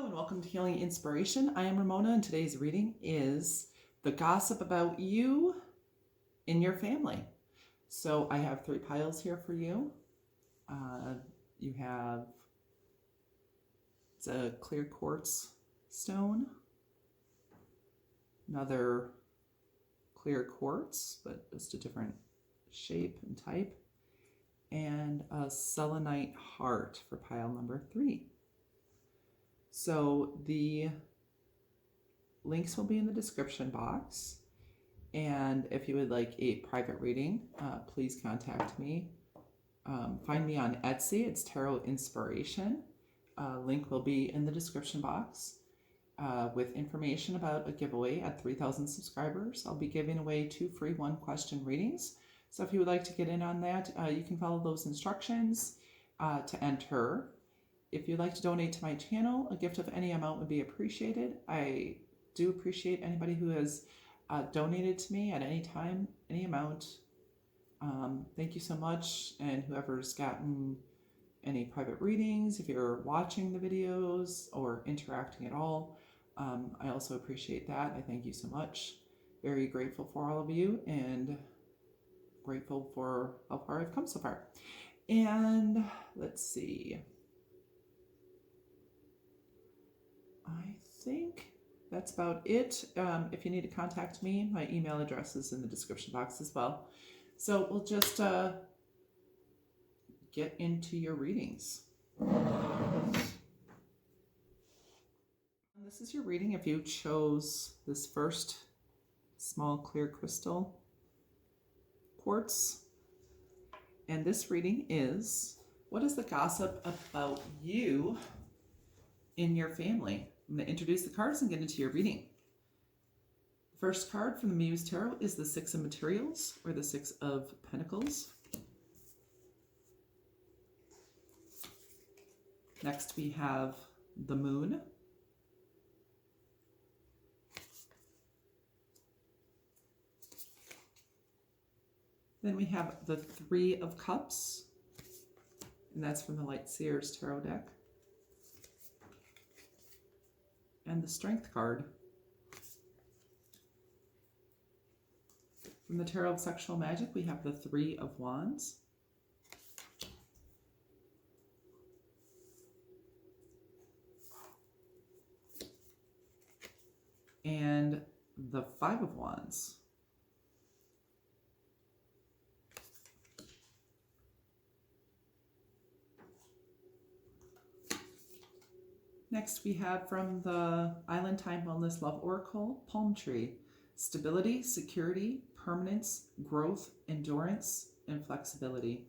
Hello and welcome to Healing Inspiration. I am Ramona and today's reading is the gossip about you in your family. So I have 3 piles here for you. You have, it's a clear quartz stone, another clear quartz, but just a different shape and type, and a selenite heart for pile number 3. So the links will be in the description box. And if you would like a private reading, please contact me. Find me on Etsy. It's TarotInspiration. Link will be in the description box with information about a giveaway at 3,000 subscribers. I'll be giving away 2 free 1-question readings. So if you would like to get in on that, you can follow those instructions to enter. If you'd like to donate to my channel, a gift of any amount would be appreciated. I do appreciate anybody who has donated to me at any time, any amount. Thank you so much. And whoever's gotten any private readings, if you're watching the videos or interacting at all, I also appreciate that. I thank you so much. Very grateful for all of you and grateful for how far I've come so far. And let's see. I think that's about it. If you need to contact me, my email address is in the description box as well. So we'll just get into your readings. And this is your reading if you chose this first small clear crystal quartz. And this reading is, what is the gossip about you in your family? I'm going to introduce the cards and get into your reading. The first card from the Muse Tarot is the 6 of Materials, or the 6 of Pentacles. Next we have the Moon. Then we have the 3 of Cups, and that's from the Light Seers Tarot deck. And the Strength card. From the Tarot of Sexual Magic, we have the 3 of Wands. And the 5 of Wands. Next, we have from the Island Time Wellness Love Oracle, Palm Tree. Stability, security, permanence, growth, endurance, and flexibility.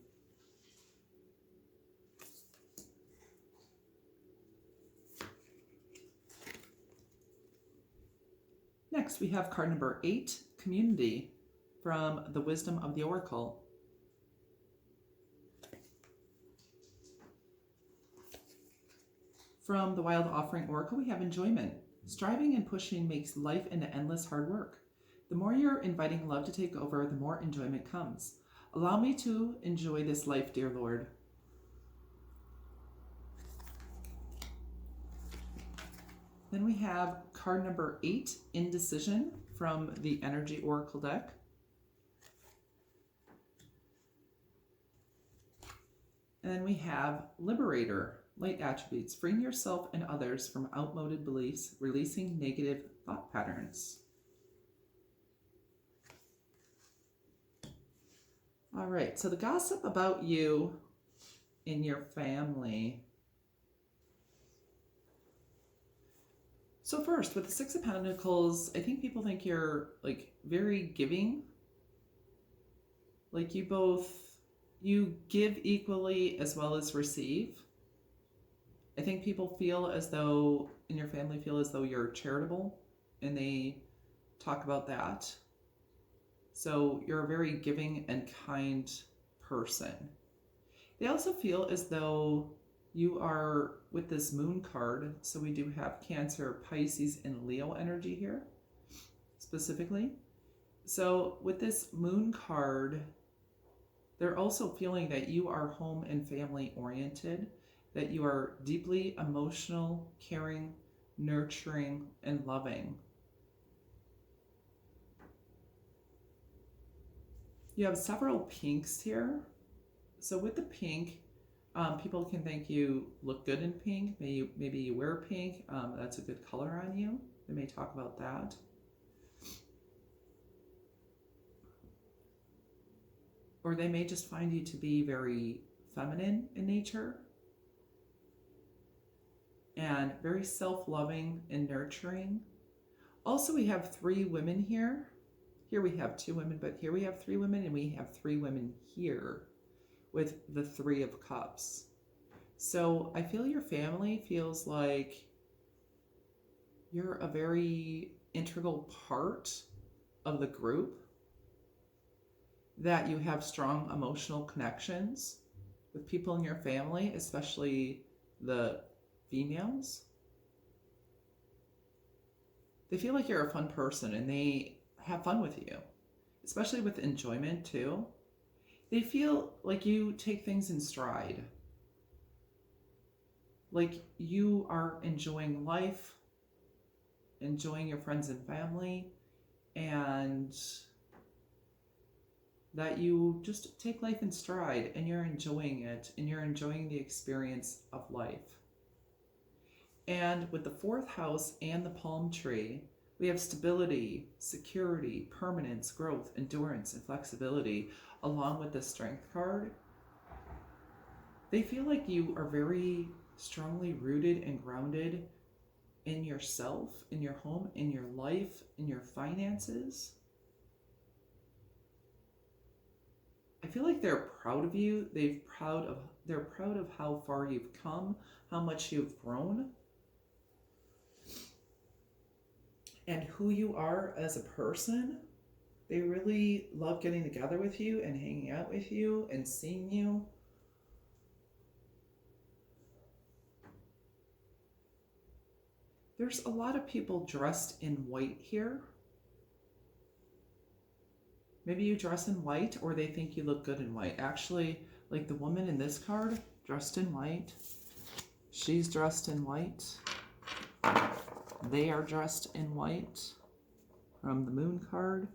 Next, we have card number 8, Community, from the Wisdom of the Oracle. From the Wild Offering Oracle, we have Enjoyment. Striving and pushing makes life into endless hard work. The more you're inviting love to take over, the more enjoyment comes. Allow me to enjoy this life, dear Lord. Then we have card number 8, Indecision, from the Energy Oracle deck. And then we have Liberator. Light attributes, freeing yourself and others from outmoded beliefs, releasing negative thought patterns. All right, so the gossip about you in your family. So first, with the 6 of Pentacles, I think people think you're like very giving. Like you give equally as well as receive. I think people feel as though, in your family, feel as though you're charitable, and they talk about that. So you're a very giving and kind person. They also feel as though you are, with this Moon card, so we do have Cancer, Pisces, and Leo energy here, specifically. So with this Moon card, they're also feeling that you are home and family oriented, that you are deeply emotional, caring, nurturing, and loving. You have several pinks here. So with the pink, people can think you look good in pink. Maybe you wear pink. That's a good color on you. They may talk about that. Or they may just find you to be very feminine in nature and very self-loving and nurturing. Also, we have 3 women here. Here we have 2 women, but here we have 3 women, and we have 3 women here with the 3 of Cups. So I feel your family feels like you're a very integral part of the group, that you have strong emotional connections with people in your family, especially the females. They feel like you're a fun person and they have fun with you, especially with enjoyment too. They feel like you take things in stride, like you are enjoying life, enjoying your friends and family, and that you just take life in stride and you're enjoying it and you're enjoying the experience of life. And with the 4th house and the palm tree, we have stability, security, permanence, growth, endurance, and flexibility, along with the Strength card. They feel like you are very strongly rooted and grounded in yourself, in your home, in your life, in your finances. I feel like they're proud of you. They're proud of how far you've come, how much you've grown, and who you are as a person. They really love getting together with you and hanging out with you and seeing you. There's a lot of people dressed in white here. Maybe you dress in white, or they think you look good in white. Actually, like the woman in this card, dressed in white. She's dressed in white. They are dressed in white. From the moon card,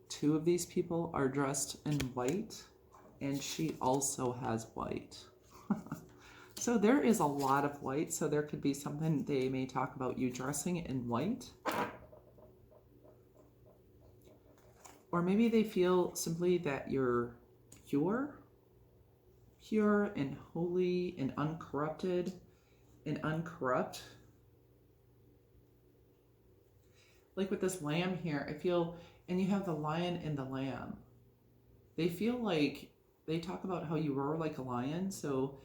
2 of these people are dressed in white, and she also has white. So there is a lot of white, so there could be something they may talk about you dressing in white. Or maybe they feel simply that you're pure and holy and uncorrupted and uncorrupt. Like with this lamb here, I feel, and you have the lion and the lamb. They feel like, they talk about how you roar like a lion, so,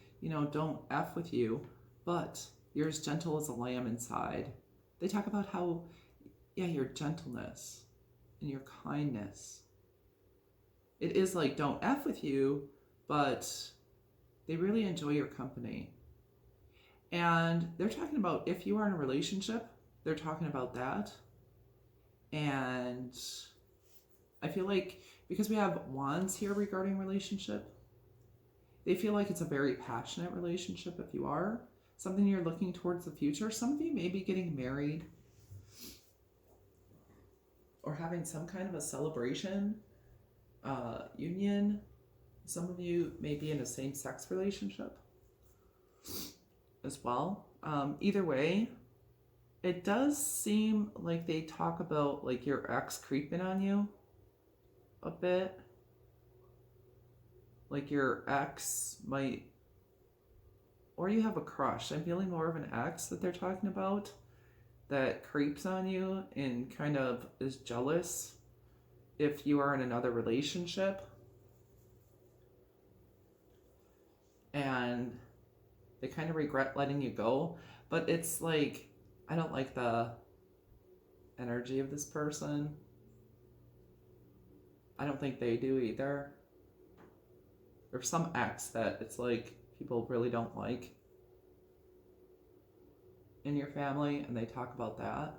don't F with you, but you're as gentle as a lamb inside. They talk about how, your gentleness and your kindness. It is like, don't F with you, but they really enjoy your company. And they're talking about, if you are in a relationship, they're talking about that. And I feel like, because we have wands here regarding relationship, they feel like it's a very passionate relationship if you are. Something you're looking towards the future. Some of you may be getting married or having some kind of a celebration, union. Some of you may be in a same-sex relationship as well. Either way, it does seem like they talk about like your ex creeping on you a bit. Like your ex might, or you have a crush. I'm feeling more of an ex that they're talking about that creeps on you and kind of is jealous if you are in another relationship. And they kind of regret letting you go. But it's like, I don't like the energy of this person. I don't think they do either. There's some ex that it's like people really don't like in your family, and they talk about that.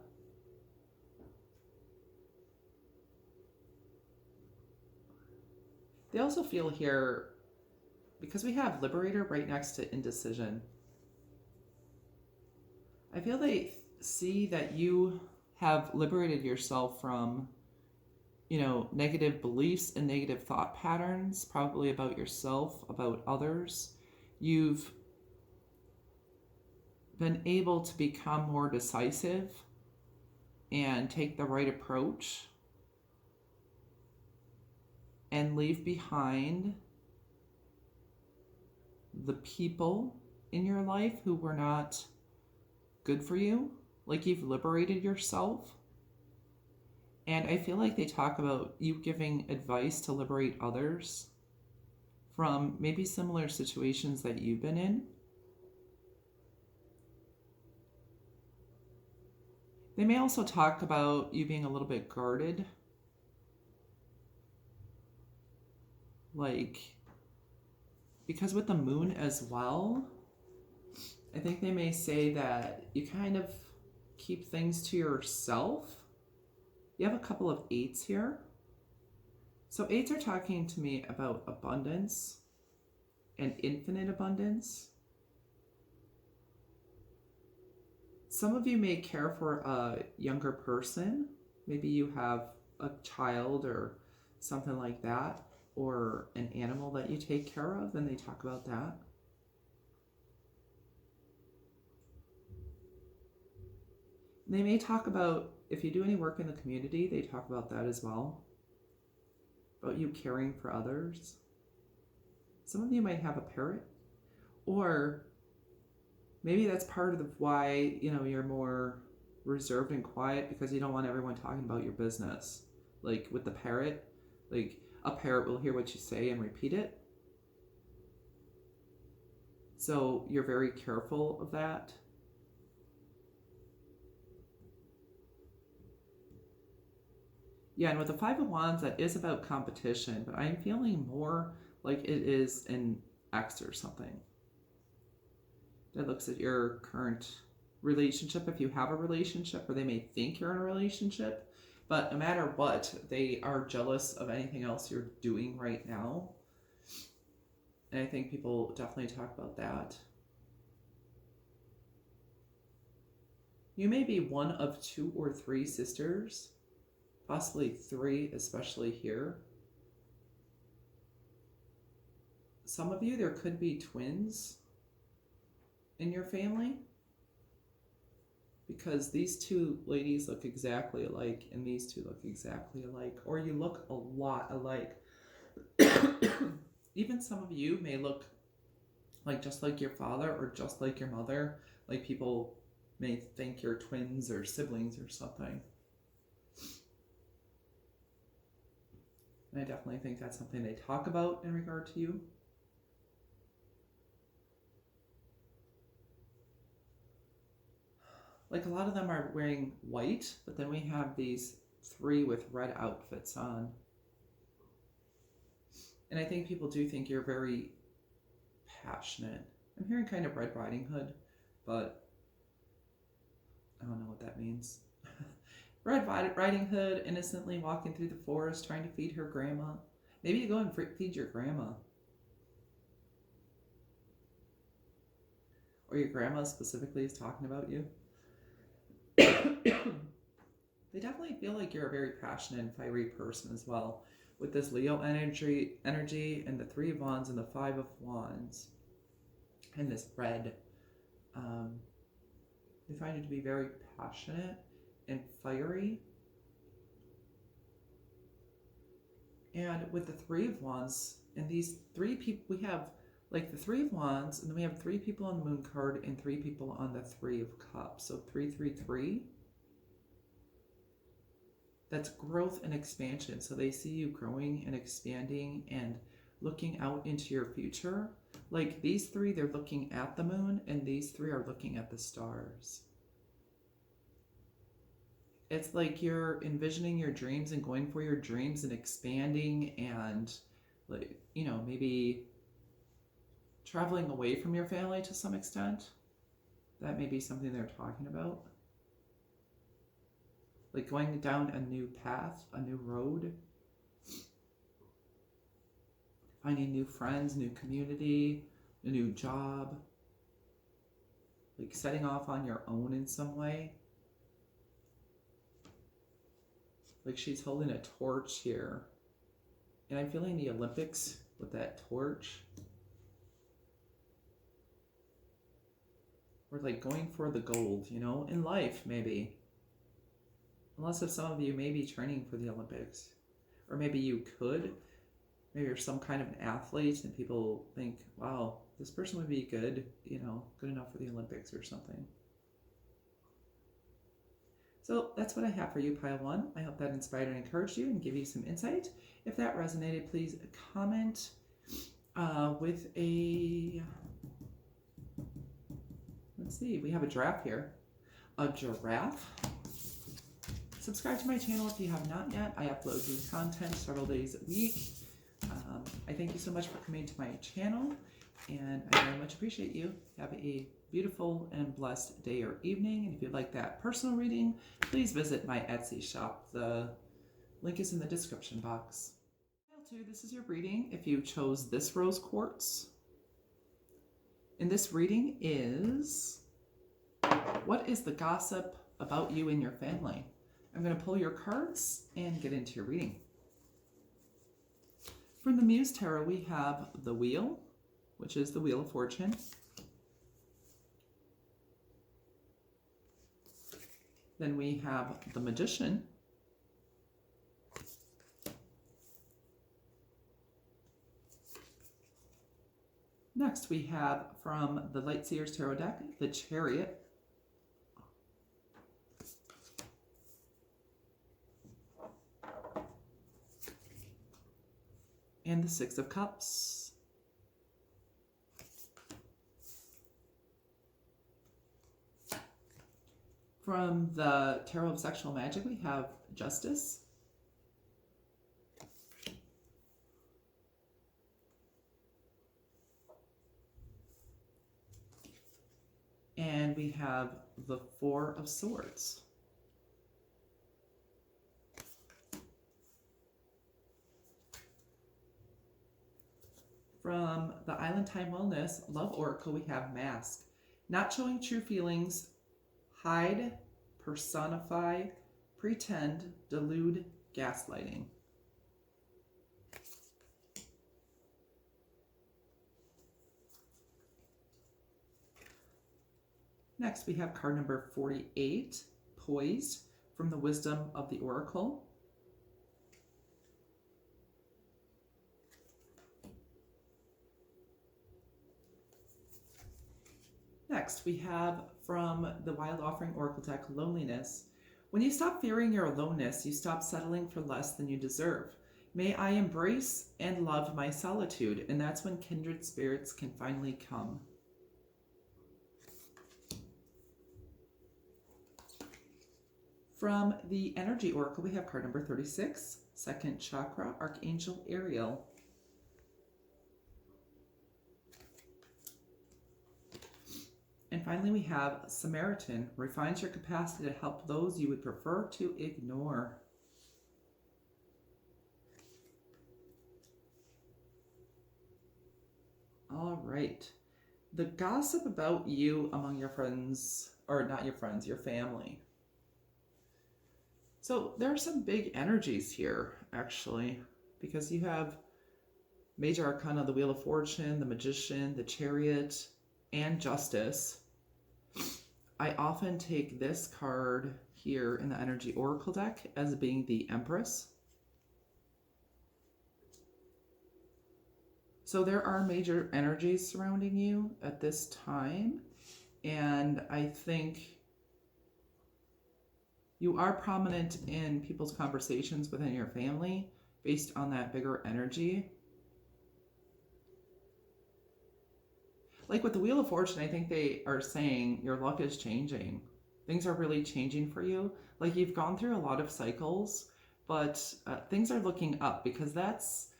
They also feel here, because we have Liberator right next to Indecision, I feel they see that you have liberated yourself from, negative beliefs and negative thought patterns, probably about yourself, about others. You've been able to become more decisive and take the right approach and leave behind the people in your life who were not good for you. Like, you've liberated yourself. And I feel like they talk about you giving advice to liberate others from maybe similar situations that you've been in. They may also talk about you being a little bit guarded. Like, because with the moon as well, I think they may say that you kind of keep things to yourself. You have a couple of 8s here. So 8s are talking to me about abundance and infinite abundance. Some of you may care for a younger person. Maybe you have a child or something like that, or an animal that you take care of, and they talk about that. They may talk about, if you do any work in the community, they talk about that as well. About you caring for others. Some of you might have a parrot, or maybe that's part of why, you're more reserved and quiet, because you don't want everyone talking about your business. Like with the parrot, like a parrot will hear what you say and repeat it. So you're very careful of that. Yeah, and with the 5 of Wands, that is about competition, but I'm feeling more like it is an X or something. That looks at your current relationship, if you have a relationship, or they may think you're in a relationship, but no matter what, they are jealous of anything else you're doing right now. And I think people definitely talk about that. You may be one of 2 or 3 sisters, possibly 3, especially here. Some of you, there could be twins in your family, because these 2 ladies look exactly alike and these 2 look exactly alike, or you look a lot alike. Even some of you may look like just like your father or just like your mother. Like, people may think you're twins or siblings or something. And I definitely think that's something they talk about in regard to you. Like, a lot of them are wearing white, but then we have these 3 with red outfits on. And I think people do think you're very passionate. I'm hearing kind of Red Riding Hood, but I don't know what that means. Red Riding Hood innocently walking through the forest trying to feed her grandma. Maybe you go and feed your grandma. Or your grandma specifically is talking about you. They definitely feel like you're a very passionate and fiery person as well. With this Leo energy and the 3 of Wands and the 5 of Wands and this red, they find you to be very passionate and fiery. And with the 3 of Wands and these 3 people, we have like the 3 of Wands, and then we have 3 people on the Moon card and 3 people on the 3 of Cups. So 333. That's growth and expansion. So they see you growing and expanding and looking out into your future. Like, these 3, they're looking at the moon, and these 3 are looking at the stars. It's like you're envisioning your dreams and going for your dreams and expanding and, like, maybe traveling away from your family to some extent. That may be something they're talking about. Like going down a new path, a new road. Finding new friends, new community, a new job. like setting off on your own in some way. Like she's holding a torch here. And I'm feeling the Olympics with that torch. Or like going for the gold, you know, in life maybe. Unless if some of you may be training for the Olympics. Or maybe you could. Maybe you're some kind of an athlete and people think, wow, this person would be good, you know, good enough for the Olympics or something. So that's what I have for you, Pile 1. I hope that inspired and encouraged you and give you some insight. If that resonated, please comment with a, let's see, we have a giraffe here. A giraffe. Subscribe to my channel if you have not yet. I upload new content several days a week. I thank you so much for coming to my channel, and I very much appreciate you. Have a beautiful and blessed day or evening. And if you'd like that personal reading, please visit my Etsy shop. The link is in the description box. Pile 2, this is your reading if you chose this rose quartz. And this reading is, what is the gossip about you and your family? I'm going to pull your cards and get into your reading. From the Muse Tarot, we have the Wheel, which is the Wheel of Fortune. Then we have the Magician. Next, we have from the Lightseers Tarot deck, the Chariot. And the Six of Cups. From the Tarot of Sexual Magic, we have Justice. And we have the Four of Swords. From the Island Time Wellness Love Oracle, we have Mask. Not showing true feelings, hide, personify, pretend, delude, gaslighting. Next, we have card number 48, Poised, from the Wisdom of the Oracle. Next, we have from the Wild Offering Oracle deck, Loneliness. When you stop fearing your aloneness, you stop settling for less than you deserve. May I embrace and love my solitude, and that's when kindred spirits can finally come. From the Energy Oracle, we have card number 36, Second Chakra, Archangel Ariel. And finally, we have Samaritan, refines your capacity to help those you would prefer to ignore. All right. The gossip about you among your friends, or not your friends, your family. So there are some big energies here, actually, because you have Major Arcana, the Wheel of Fortune, the Magician, the Chariot, and Justice. I often take this card here in the Energy Oracle deck as being the Empress. So there are major energies surrounding you at this time, and I think you are prominent in people's conversations within your family based on that bigger energy. Like with the Wheel of Fortune, I think they are saying your luck is changing. Things are really changing for you. Like you've gone through a lot of cycles, but things are looking up because that's,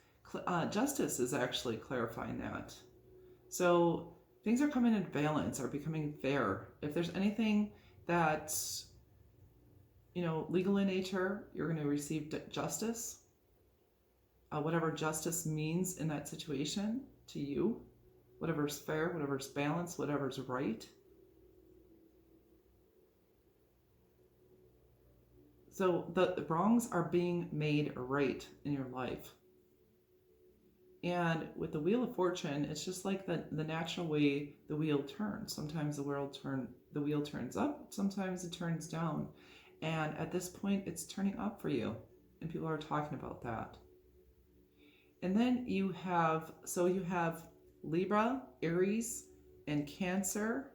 Justice is actually clarifying that. So things are coming into balance, are becoming fair. If there's anything that's, you know, legal in nature, you're going to receive justice. Whatever justice means in that situation to you. Whatever's fair, whatever's balanced, whatever's right. So the wrongs are being made right in your life. And with the Wheel of Fortune, it's just like the natural way the wheel turns. Sometimes the wheel turns up, sometimes it turns down. And at this point, it's turning up for you. And people are talking about that. And then you have Libra, Aries, and Cancer.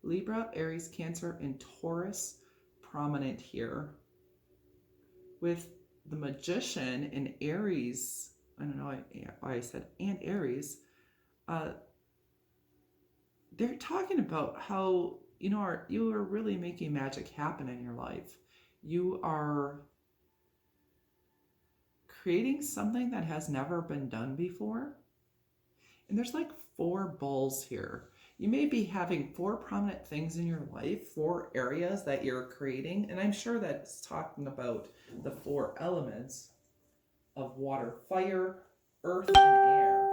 Libra, Aries, Cancer, and Taurus prominent here. With the Magician in Aries, I don't know why I said and Aries, they're talking about how you are really making magic happen in your life. You are creating something that has never been done before. And there's like 4 bulls here. You may be having 4 prominent things in your life, 4 areas that you're creating. And I'm sure that's talking about the 4 elements of water, fire, earth, and air.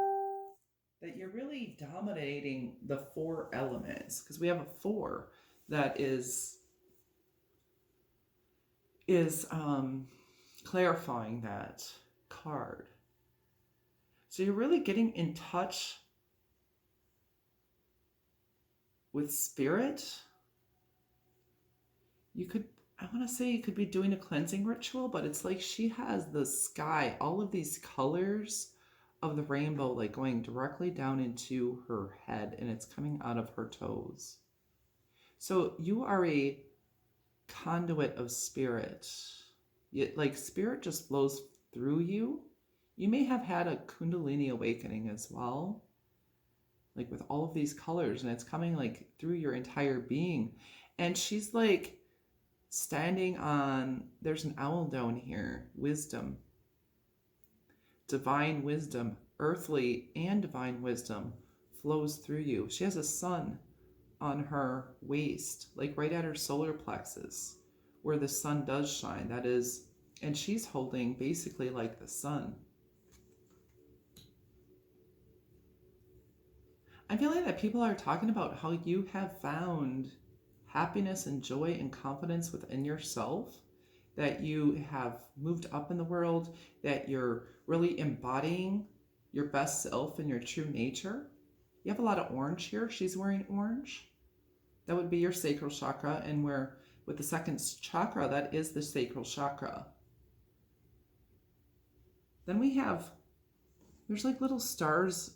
That you're really dominating the 4 elements. Because we have a 4 that is clarifying that card. So you're really getting in touch with spirit. I want to say you could be doing a cleansing ritual, but it's like she has the sky, all of these colors of the rainbow, like going directly down into her head, and it's coming out of her toes. So you are a conduit of spirit. Like spirit just flows through you. You may have had a Kundalini awakening as well, like with all of these colors, and it's coming like through your entire being. And she's like standing on, there's an owl down here, wisdom, divine wisdom, earthly and divine wisdom flows through you. She has a sun on her waist, like right at her solar plexus, where the sun does shine. That is, and she's holding basically like the sun. I'm feeling that people are talking about how you have found happiness and joy and confidence within yourself, that you have moved up in the world, that you're really embodying your best self and your true nature. You have a lot of orange here. She's wearing orange. That would be your sacral chakra, and where with the second chakra, that is the sacral chakra. Then there's like little stars,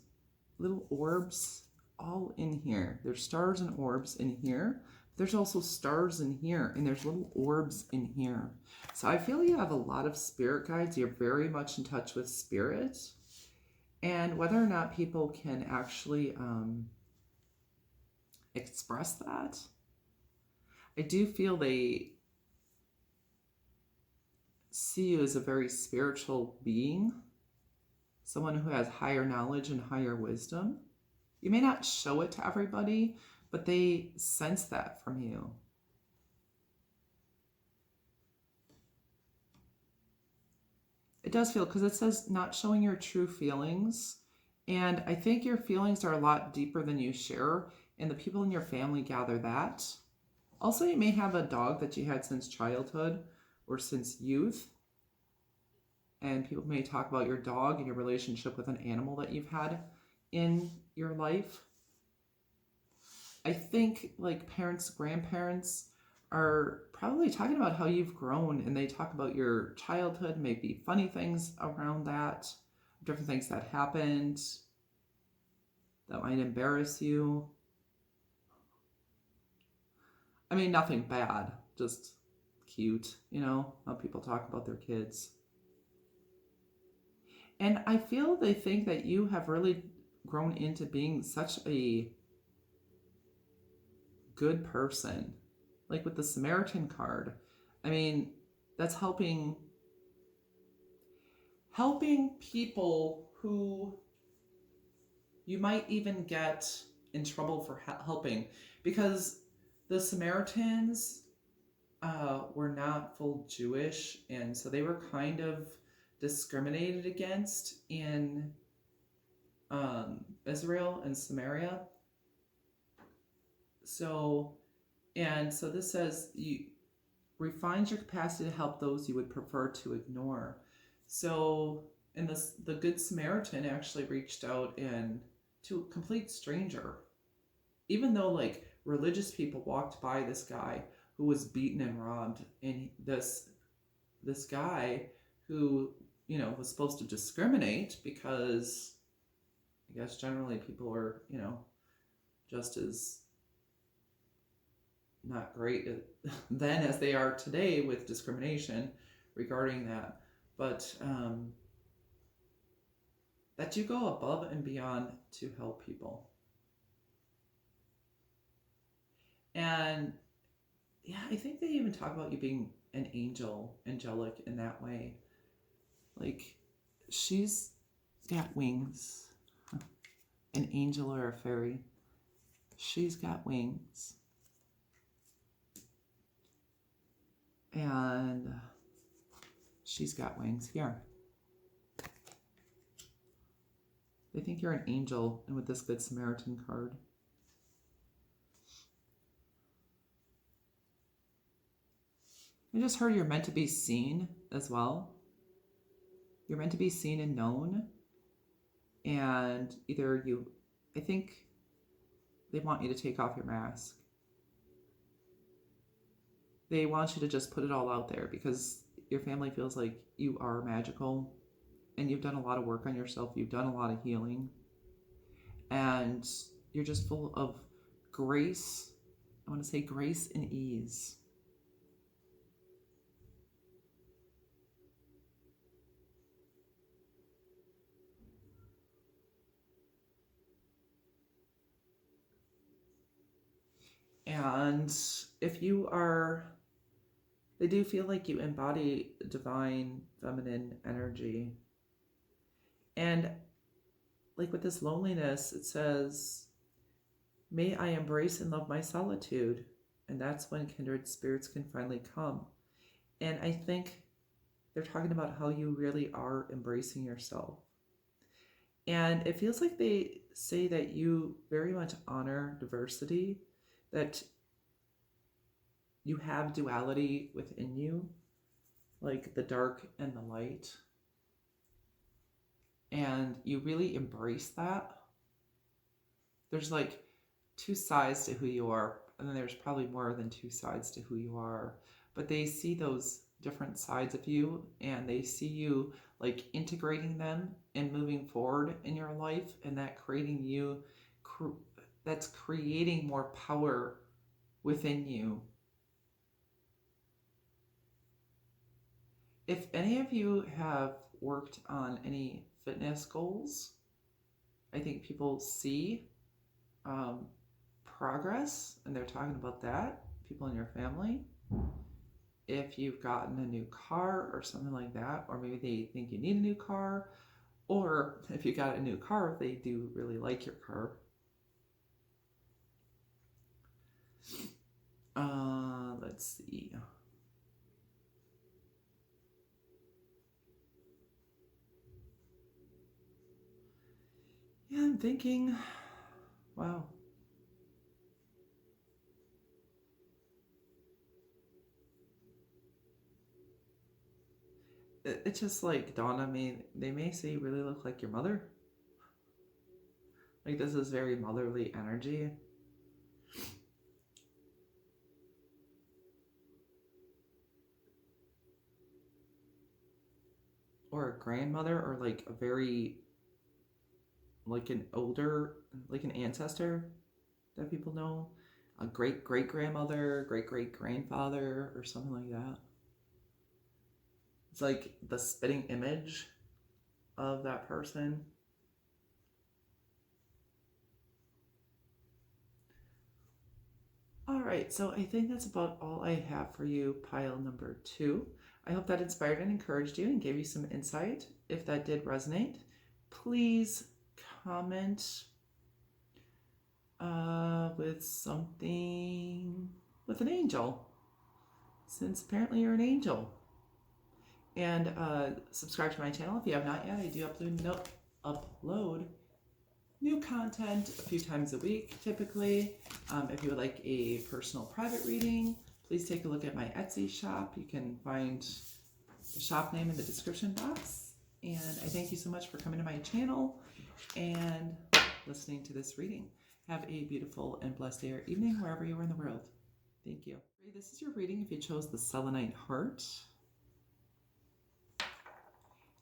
little orbs all in here. There's stars and orbs in here. There's also stars in here, and there's little orbs in here. So I feel you have a lot of spirit guides. You're very much in touch with spirit. And whether or not people can actually express that, I do feel they see you as a very spiritual being, someone who has higher knowledge and higher wisdom. You may not show it to everybody, but they sense that from you. It does feel, because it says not showing your true feelings. And I think your feelings are a lot deeper than you share, and the people in your family gather that. Also, you may have a dog that you had since childhood or since youth. And people may talk about your dog and your relationship with an animal that you've had in your life. I think like parents, grandparents are probably talking about how you've grown, and they talk about your childhood, maybe funny things around that, different things that happened that might embarrass you. I mean, nothing bad, just cute, how people talk about their kids. And I feel they think that you have really grown into being such a good person. Like with the Samaritan card, I mean, that's helping people who you might even get in trouble for helping, because the Samaritans were not full Jewish, and so they were kind of discriminated against in Israel and Samaria. So this says refines your capacity to help those you would prefer to ignore. So, and this, the Good Samaritan actually reached out to a complete stranger, even though like religious people walked by this guy who was beaten and robbed, and this guy who, you know, was supposed to discriminate because I guess generally people are, you know, just as not great then as they are today with discrimination regarding that. But that you go above and beyond to help people. And yeah, I think they even talk about you being an angel, angelic in that way. Like, she's got wings. An angel or a fairy. She's got wings. And she's got wings here. They think you're an angel, and with this Good Samaritan card. I just heard you're meant to be seen as well. You're meant to be seen and known. And either you, I think they want you to take off your mask. They want you to just put it all out there because your family feels like you are magical and you've done a lot of work on yourself. You've done a lot of healing. And you're just full of grace. I want to say grace and ease. And if you are, they do feel like you embody divine feminine energy. And like with this loneliness, it says, may I embrace and love my solitude. And that's when kindred spirits can finally come. And I think they're talking about how you really are embracing yourself. And it feels like they say that you very much honor diversity, that you have duality within you, like the dark and the light. And you really embrace that. There's like two sides to who you are, and then there's probably more than two sides to who you are. But they see those different sides of you, and they see you like integrating them and moving forward in your life, and that creating you, that's creating more power within you. If any of you have worked on any fitness goals, I think people see progress, and they're talking about that, people in your family. If you've gotten a new car or something like that, or maybe they think you need a new car, or if you got a new car, they do really like your car. Let's see. Yeah, I'm thinking, wow. It just like dawned on me, they may say you really look like your mother. Like this is very motherly energy. Or a grandmother, or like a very, like an older, like an ancestor that people know. A great-great-grandmother, great-great-grandfather, or something like that. It's like the spitting image of that person. All right, so I think that's about all I have for you, pile number 2. I hope that inspired and encouraged you and gave you some insight. If that did resonate, please comment with something with an angel, since apparently you're an angel. And subscribe to my channel if you have not yet. I do upload new content a few times a week, typically. If you would like a personal private reading, please take a look at my Etsy shop. You can find the shop name in the description box. And I thank you so much for coming to my channel and listening to this reading. Have a beautiful and blessed day or evening wherever you are in the world. Thank you. This is your reading if you chose the Selenite Heart.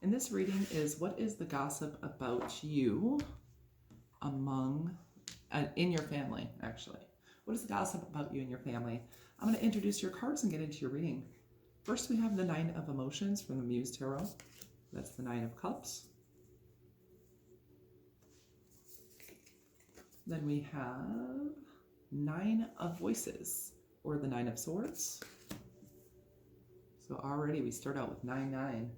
And this reading is, what is the gossip about you in your family, actually? What is the gossip about you and your family? I'm going to introduce your cards and get into your reading. First, we have the Nine of Emotions from the Muse Tarot. That's the Nine of Cups. Then we have Nine of Voices, or the Nine of Swords. So already we start out with 9-9.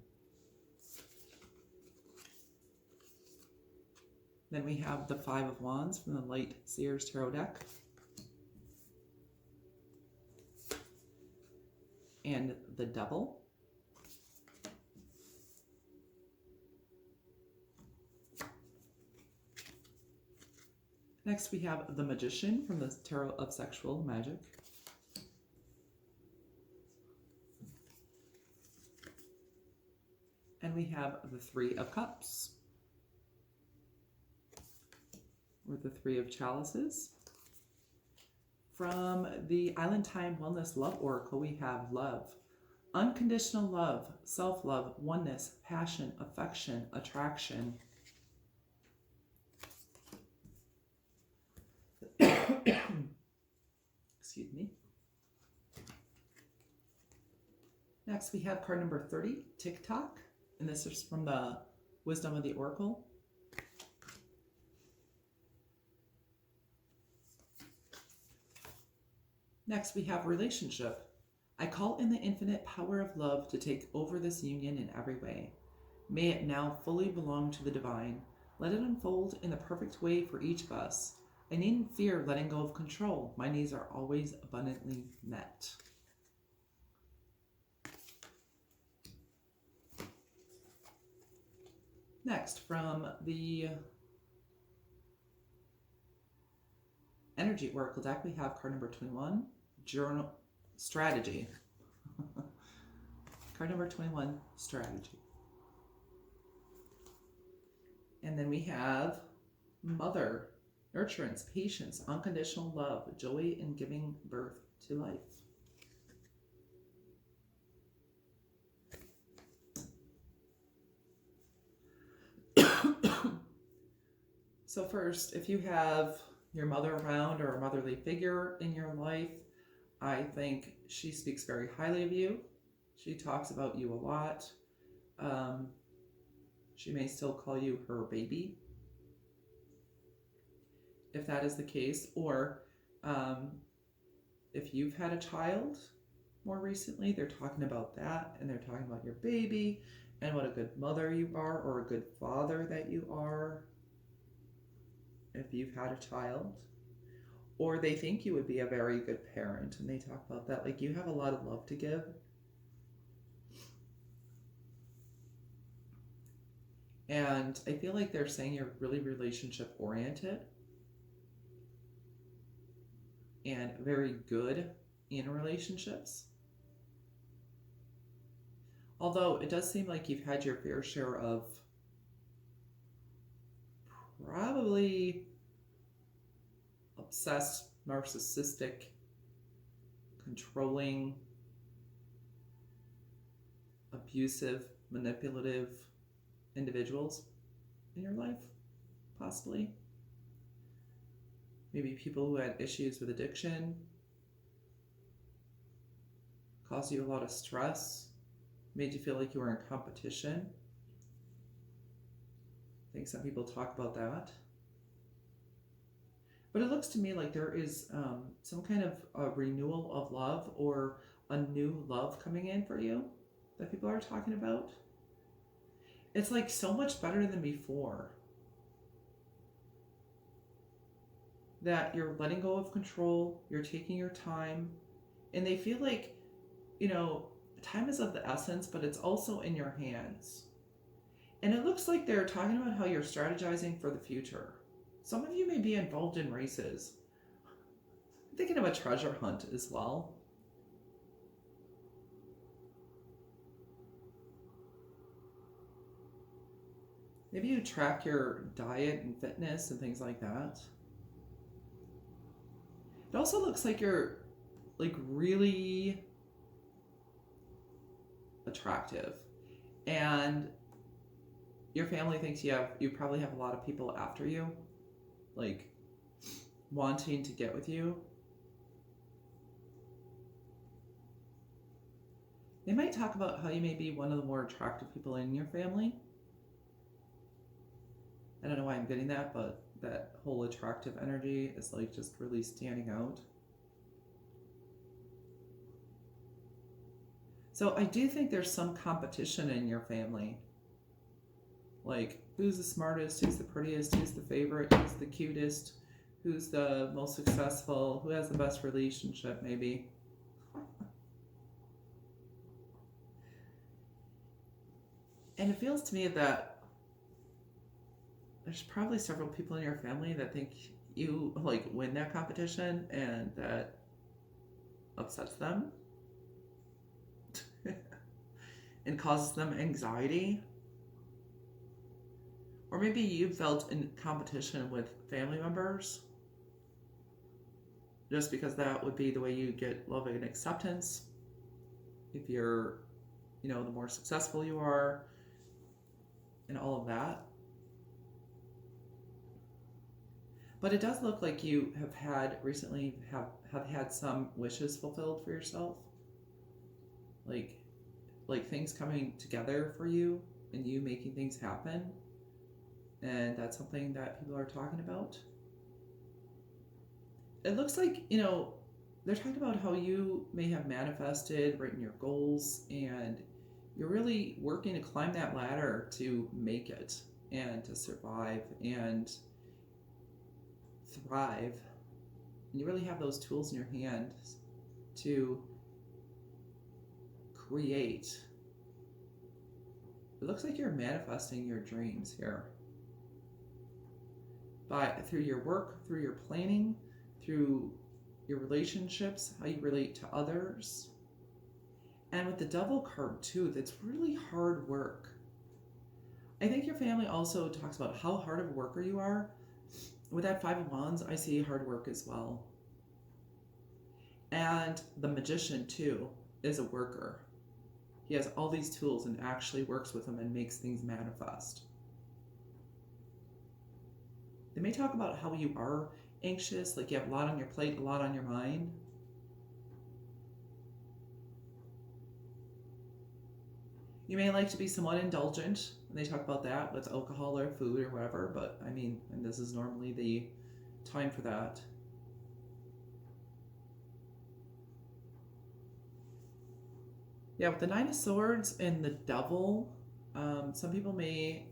Then we have the Five of Wands from the Light Seers Tarot deck. And the Devil. Next we have the Magician from the Tarot of Sexual Magic. And we have the Three of Cups, or the Three of Chalices. From the Island Time Wellness Love Oracle, we have love. Unconditional love, self-love, oneness, passion, affection, attraction. Excuse me. Next, we have card number 30, TikTok. And this is from the Wisdom of the Oracle. Next, we have relationship. I call in the infinite power of love to take over this union in every way. May it now fully belong to the divine. Let it unfold in the perfect way for each of us. I needn't fear letting go of control. My needs are always abundantly met. Next, from the Energy Oracle deck, we have card number 21, Journal Strategy. Card number 21, Strategy. And then we have Mother, Nurturance, Patience, Unconditional Love, Joy in Giving Birth to Life. So first, if you have your mother around or a motherly figure in your life, I think she speaks very highly of you. She talks about you a lot. She may still call you her baby, if that is the case. Or if you've had a child more recently, they're talking about that, and they're talking about your baby and what a good mother you are, or a good father that you are, if you've had a child. Or they think you would be a very good parent, and they talk about that. Like, you have a lot of love to give. And I feel like they're saying you're really relationship oriented and very good in relationships. Although it does seem like you've had your fair share of probably obsessed, narcissistic, controlling, abusive, manipulative individuals in your life, possibly. Maybe people who had issues with addiction, caused you a lot of stress, made you feel like you were in competition. I think some people talk about that. But it looks to me like there is some kind of a renewal of love, or a new love coming in for you that people are talking about. It's like so much better than before. That you're letting go of control, you're taking your time, and they feel like, you know, time is of the essence, but it's also in your hands. And it looks like they're talking about how you're strategizing for the future. Some of you may be involved in races. I'm thinking of a treasure hunt as well. Maybe you track your diet and fitness and things like that. It also looks like you're like really attractive, and your family thinks you probably have a lot of people after you, like wanting to get with you. They might talk about how you may be one of the more attractive people in your family. I don't know why I'm getting that, but that whole attractive energy is like just really standing out. So I do think there's some competition in your family. Like, who's the smartest, who's the prettiest, who's the favorite, who's the cutest, who's the most successful, who has the best relationship, maybe. And it feels to me that there's probably several people in your family that think you like win that competition, and that upsets them and causes them anxiety. Or maybe you felt in competition with family members just because that would be the way you get love and acceptance. If you're, the more successful you are and all of that. But it does look like you have had recently have had some wishes fulfilled for yourself. Like things coming together for you and you making things happen. And that's something that people are talking about. It looks like, they're talking about how you may have manifested, written your goals, and you're really working to climb that ladder to make it and to survive and thrive. And you really have those tools in your hand to create. It looks like you're manifesting your dreams here. Through your work, through your planning, through your relationships, how you relate to others. And with the Devil card too, that's really hard work. I think your family also talks about how hard of a worker you are. With that Five of Wands, I see hard work as well. And the Magician too is a worker. He has all these tools and actually works with them and makes things manifest. They may talk about how you are anxious, like you have a lot on your plate, a lot on your mind. You may like to be somewhat indulgent, and they talk about that with alcohol or food or whatever, but and this is normally the time for that. Yeah, with the Nine of Swords and the Devil, some people may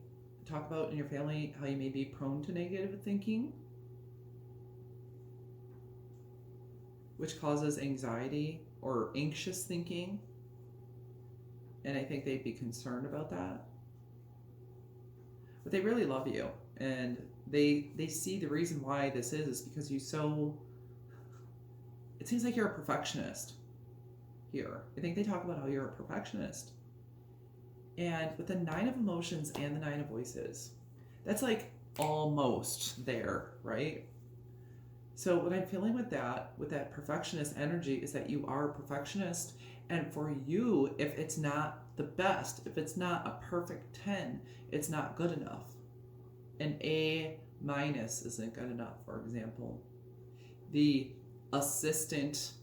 talk about in your family how you may be prone to negative thinking, which causes anxiety or anxious thinking. And I think they'd be concerned about that. But they really love you. And they see the reason why this is because it seems like you're a perfectionist here. I think they talk about how you're a perfectionist. And with the Nine of Emotions and the Nine of Voices, that's like almost there, right? So what I'm feeling with that perfectionist energy is that you are a perfectionist. And for you, if it's not the best, if it's not a perfect 10, it's not good enough. An A- isn't good enough, for example. The assistant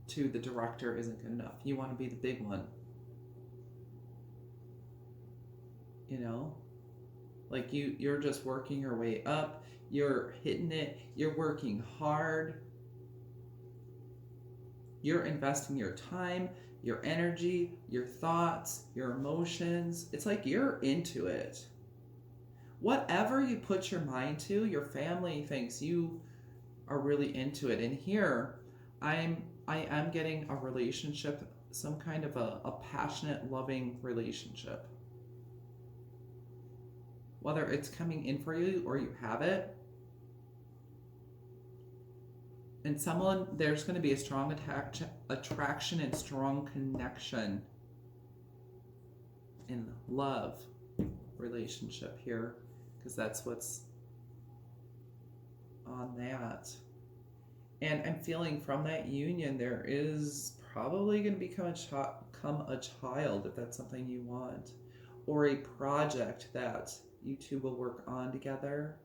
to the director isn't good enough. You want to be the big one. Like you're just working your way up. You're hitting it. You're working hard. You're investing your time, your energy, your thoughts, your emotions. It's like you're into it. Whatever you put your mind to, your family thinks you are really into it. And here, I am getting a relationship, some kind of a passionate, loving relationship. Whether it's coming in for you or you have it. And there's going to be a strong attraction and strong connection in love, relationship here, because that's what's on that. And I'm feeling from that union, there is probably going to become a child, if that's something you want, or a project that you two will work on together.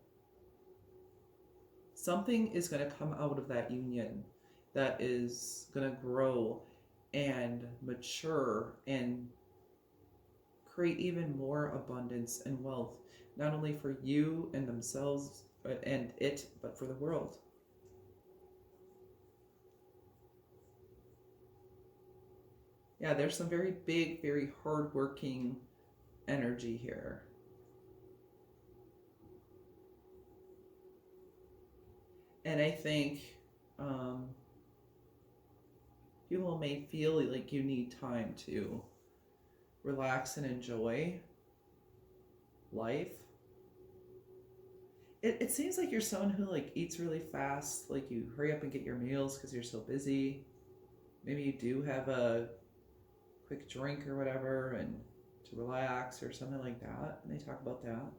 Something is going to come out of that union that is going to grow and mature and create even more abundance and wealth, not only for you and themselves and it, but for the world. Yeah, there's some very big, very hardworking energy here. And I think people may feel like you need time to relax and enjoy life. It seems like you're someone who like eats really fast, like you hurry up and get your meals because you're so busy. Maybe you do have a quick drink or whatever and to relax or something like that, and they talk about that.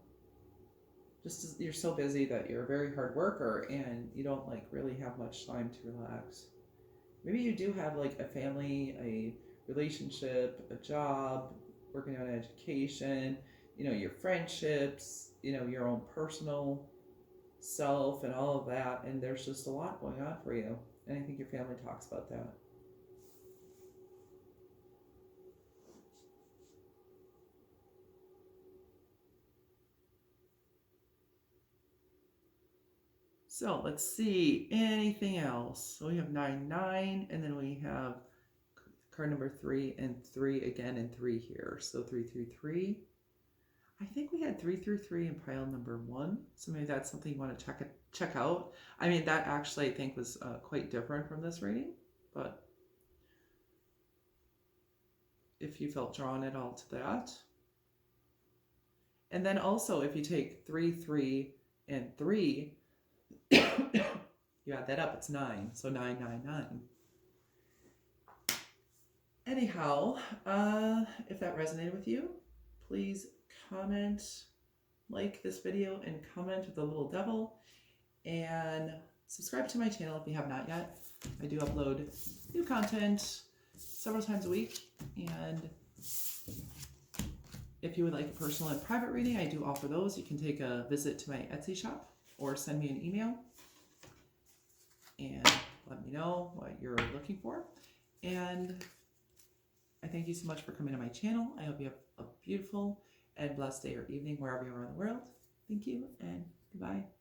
Just you're so busy that you're a very hard worker and you don't like really have much time to relax. Maybe you do have like a family, a relationship, a job, working on education, your friendships, your own personal self and all of that, and there's just a lot going on for you, and I think your family talks about that. So let's see, anything else? So we have 9, 9, and then we have card number 3 and 3 again and 3 here. So 3, 3, 3. I think we had 3 through 3 in pile number 1. So maybe that's something you want to check out. I mean, that actually I think was quite different from this reading, but if you felt drawn at all to that. And then also if you take 3, 3, and 3, you add that up, it's 9. So 9, 9, 9. Anyhow, if that resonated with you, please comment, like this video, and comment with the little devil. And subscribe to my channel if you have not yet. I do upload new content several times a week. And if you would like a personal and private reading, I do offer those. You can take a visit to my Etsy shop or send me an email and let me know what you're looking for. And I thank you so much for coming to my channel. I hope you have a beautiful and blessed day or evening wherever you are in the world. Thank you and goodbye.